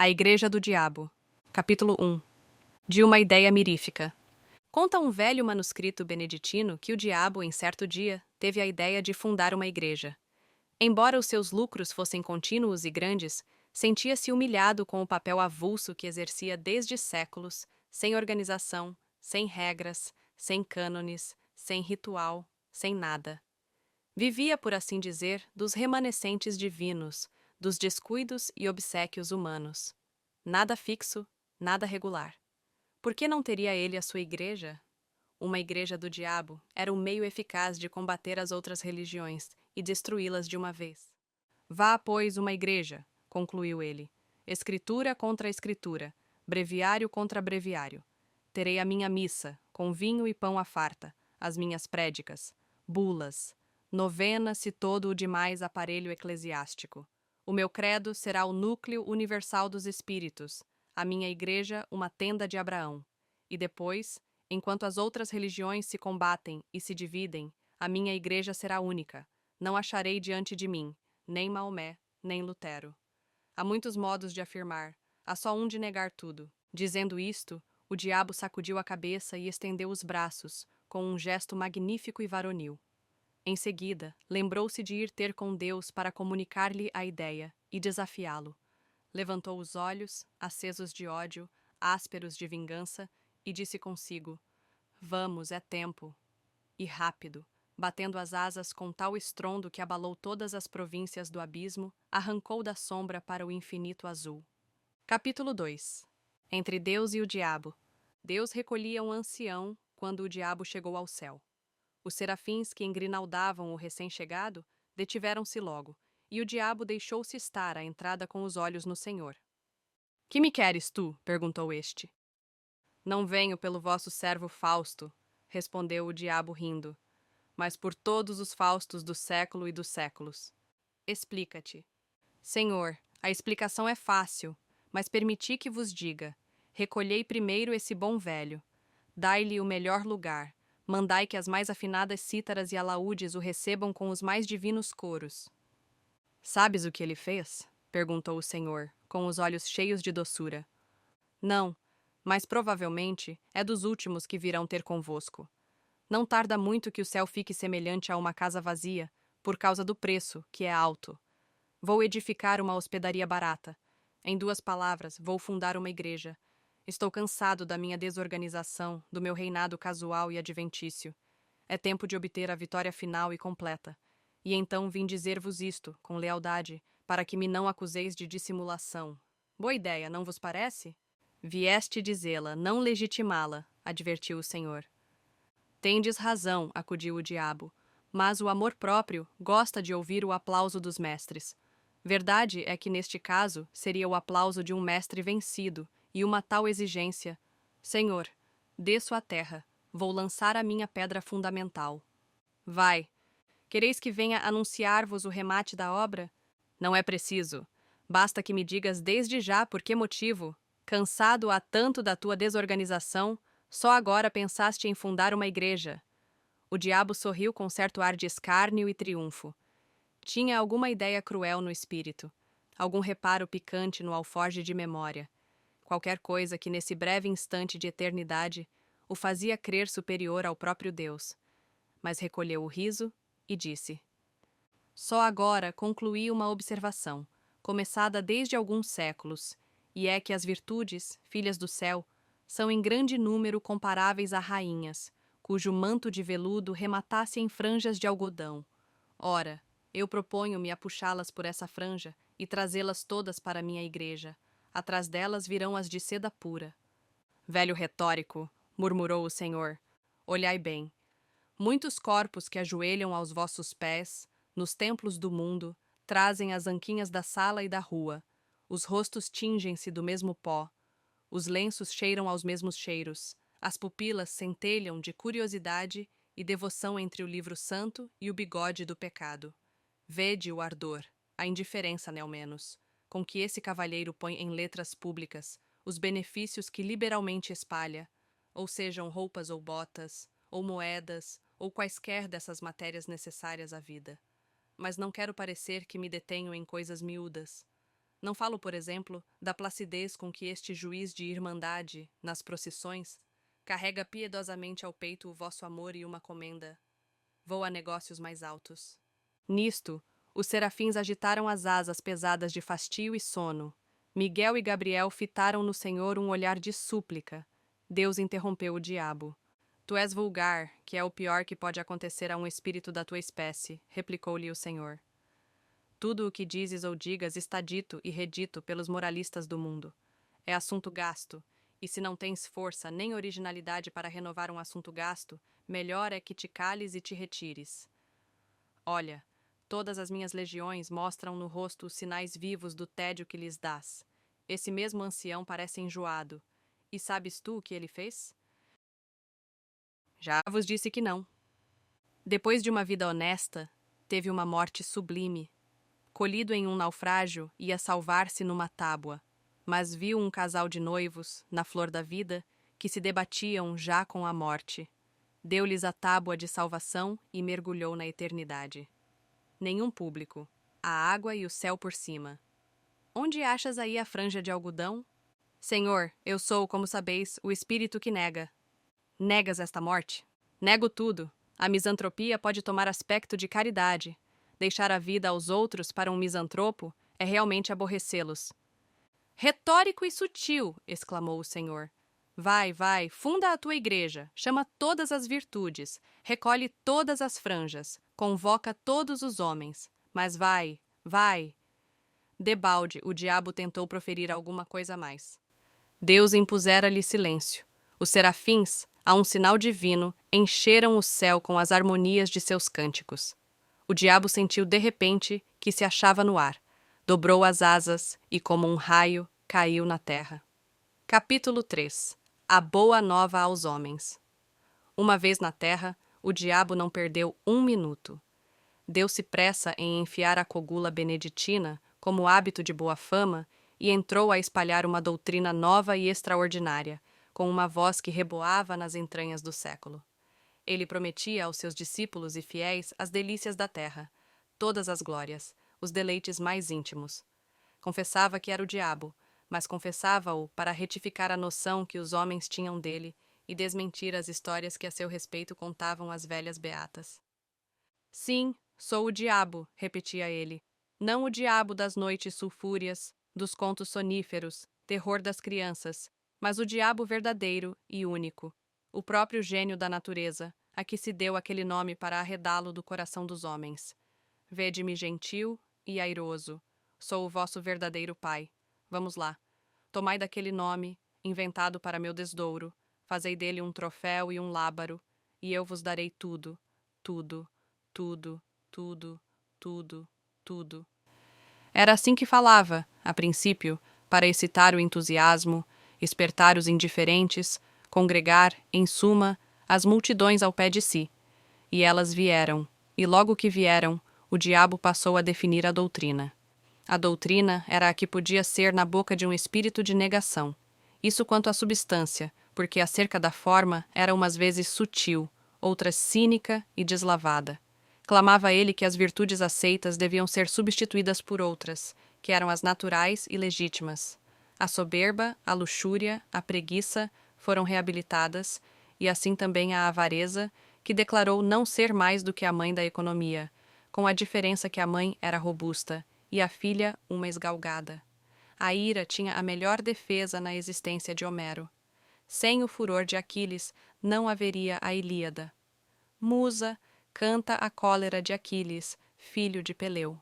A Igreja do Diabo. Capítulo 1. De uma ideia mirífica. Conta um velho manuscrito beneditino que o diabo, em certo dia, teve a ideia de fundar uma igreja. Embora os seus lucros fossem contínuos e grandes, sentia-se humilhado com o papel avulso que exercia desde séculos, sem organização, sem regras, sem cânones, sem ritual, sem nada. Vivia, por assim dizer, dos remanescentes divinos, dos descuidos e obséquios humanos. Nada fixo, nada regular. Por que não teria ele a sua igreja? Uma igreja do diabo era um meio eficaz de combater as outras religiões e destruí-las de uma vez. Vá, pois, uma igreja, concluiu ele. Escritura contra escritura, breviário contra breviário. Terei a minha missa, com vinho e pão à farta, as minhas prédicas, bulas, novenas e todo o demais aparelho eclesiástico. O meu credo será o núcleo universal dos espíritos, a minha igreja uma tenda de Abraão. E depois, enquanto as outras religiões se combatem e se dividem, a minha igreja será única. Não acharei diante de mim, nem Maomé, nem Lutero. Há muitos modos de afirmar, há só um de negar tudo. Dizendo isto, o diabo sacudiu a cabeça e estendeu os braços, com um gesto magnífico e varonil. Em seguida, lembrou-se de ir ter com Deus para comunicar-lhe a ideia e desafiá-lo. Levantou os olhos, acesos de ódio, ásperos de vingança, e disse consigo: Vamos, é tempo. E rápido, batendo as asas com tal estrondo que abalou todas as províncias do abismo, arrancou da sombra para o infinito azul. Capítulo 2. Entre Deus e o diabo. Deus recolhia um ancião quando o diabo chegou ao céu. Os serafins que engrinaldavam o recém-chegado detiveram-se logo, e o diabo deixou-se estar à entrada com os olhos no Senhor. Que me queres tu? Perguntou este. Não venho pelo vosso servo Fausto, respondeu o diabo rindo, mas por todos os Faustos do século e dos séculos. Explica-te. Senhor, a explicação é fácil, mas permiti que vos diga. Recolhei primeiro esse bom velho. Dai-lhe o melhor lugar. Mandai que as mais afinadas cítaras e alaúdes o recebam com os mais divinos coros. Sabes o que ele fez? Perguntou o Senhor, com os olhos cheios de doçura. Não, mas provavelmente é dos últimos que virão ter convosco. Não tarda muito que o céu fique semelhante a uma casa vazia, por causa do preço, que é alto. Vou edificar uma hospedaria barata. Em 2 palavras, vou fundar uma igreja. Estou cansado da minha desorganização, do meu reinado casual e adventício. É tempo de obter a vitória final e completa. E então vim dizer-vos isto, com lealdade, para que me não acuseis de dissimulação. Boa ideia, não vos parece? Vieste dizê-la, não legitimá-la, advertiu o Senhor. Tendes razão, acudiu o diabo, mas o amor próprio gosta de ouvir o aplauso dos mestres. Verdade é que neste caso seria o aplauso de um mestre vencido, e uma tal exigência. Senhor, desço à terra, vou lançar a minha pedra fundamental. Vai. Quereis que venha anunciar-vos o remate da obra? Não é preciso. Basta que me digas desde já por que motivo, cansado há tanto da tua desorganização, só agora pensaste em fundar uma igreja. O diabo sorriu com certo ar de escárnio e triunfo. Tinha alguma ideia cruel no espírito, algum reparo picante no alforje de memória, qualquer coisa que nesse breve instante de eternidade o fazia crer superior ao próprio Deus. Mas recolheu o riso e disse: Só agora concluí uma observação, começada desde alguns séculos, e é que as virtudes, filhas do céu, são em grande número comparáveis a rainhas, cujo manto de veludo rematasse em franjas de algodão. Ora, eu proponho-me a puxá-las por essa franja e trazê-las todas para minha igreja. Atrás delas virão as de seda pura. Velho retórico, murmurou o Senhor, olhai bem. Muitos corpos que ajoelham aos vossos pés, nos templos do mundo, trazem as anquinhas da sala e da rua. Os rostos tingem-se do mesmo pó. Os lenços cheiram aos mesmos cheiros. As pupilas centelham de curiosidade e devoção entre o livro santo e o bigode do pecado. Vede o ardor, a indiferença, ao menos, com que esse cavalheiro põe em letras públicas os benefícios que liberalmente espalha, ou sejam roupas ou botas, ou moedas, ou quaisquer dessas matérias necessárias à vida. Mas não quero parecer que me detenho em coisas miúdas. Não falo, por exemplo, da placidez com que este juiz de irmandade, nas procissões, carrega piedosamente ao peito o vosso amor e uma comenda. Voa a negócios mais altos. Nisto, os serafins agitaram as asas pesadas de fastio e sono. Miguel e Gabriel fitaram no Senhor um olhar de súplica. Deus interrompeu o diabo. Tu és vulgar, que é o pior que pode acontecer a um espírito da tua espécie, replicou-lhe o Senhor. Tudo o que dizes ou digas está dito e redito pelos moralistas do mundo. É assunto gasto, e se não tens força nem originalidade para renovar um assunto gasto, melhor é que te cales e te retires. Olha, todas as minhas legiões mostram no rosto os sinais vivos do tédio que lhes dás. Esse mesmo ancião parece enjoado. E sabes tu o que ele fez? Já vos disse que não. Depois de uma vida honesta, teve uma morte sublime. Colhido em um naufrágio, ia salvar-se numa tábua, mas viu um casal de noivos, na flor da vida, que se debatiam já com a morte. Deu-lhes a tábua de salvação e mergulhou na eternidade. Nenhum público. A água e o céu por cima. Onde achas aí a franja de algodão? Senhor, eu sou, como sabeis, o espírito que nega. Negas esta morte? Nego tudo. A misantropia pode tomar aspecto de caridade. Deixar a vida aos outros para um misantropo é realmente aborrecê-los. Retórico e sutil, exclamou o Senhor. Vai, vai, funda a tua igreja, chama todas as virtudes, recolhe todas as franjas, convoca todos os homens. Mas vai, vai. Debalde, o diabo tentou proferir alguma coisa a mais. Deus impusera-lhe silêncio. Os serafins, a um sinal divino, encheram o céu com as harmonias de seus cânticos. O diabo sentiu de repente que se achava no ar, dobrou as asas e, como um raio, caiu na terra. Capítulo 3. A boa nova aos homens. Uma vez na terra, o diabo não perdeu um minuto. Deu-se pressa em enfiar a cogula beneditina, como hábito de boa fama, e entrou a espalhar uma doutrina nova e extraordinária, com uma voz que reboava nas entranhas do século. Ele prometia aos seus discípulos e fiéis as delícias da terra, todas as glórias, os deleites mais íntimos. Confessava que era o diabo, mas confessava-o para retificar a noção que os homens tinham dele e desmentir as histórias que a seu respeito contavam as velhas beatas. Sim, sou o diabo, repetia ele, não o diabo das noites sulfúreas, dos contos soníferos, terror das crianças, mas o diabo verdadeiro e único, o próprio gênio da natureza, a que se deu aquele nome para arredá-lo do coração dos homens. Vede-me gentil e airoso, sou o vosso verdadeiro pai. Vamos lá, tomai daquele nome, inventado para meu desdouro, fazei dele um troféu e um lábaro, e eu vos darei tudo, tudo, tudo, tudo, tudo, tudo. Era assim que falava, a princípio, para excitar o entusiasmo, espertar os indiferentes, congregar, em suma, as multidões ao pé de si. E elas vieram, e logo que vieram, o diabo passou a definir a doutrina. A doutrina era a que podia ser na boca de um espírito de negação. Isso quanto à substância, porque acerca da forma era umas vezes sutil, outras cínica e deslavada. Clamava ele que as virtudes aceitas deviam ser substituídas por outras, que eram as naturais e legítimas. A soberba, a luxúria, a preguiça foram reabilitadas, e assim também a avareza, que declarou não ser mais do que a mãe da economia, com a diferença que a mãe era robusta e a filha uma esgalgada. A ira tinha a melhor defesa na existência de Homero. Sem o furor de Aquiles não haveria a Ilíada. Musa, canta a cólera de Aquiles, filho de Peleu.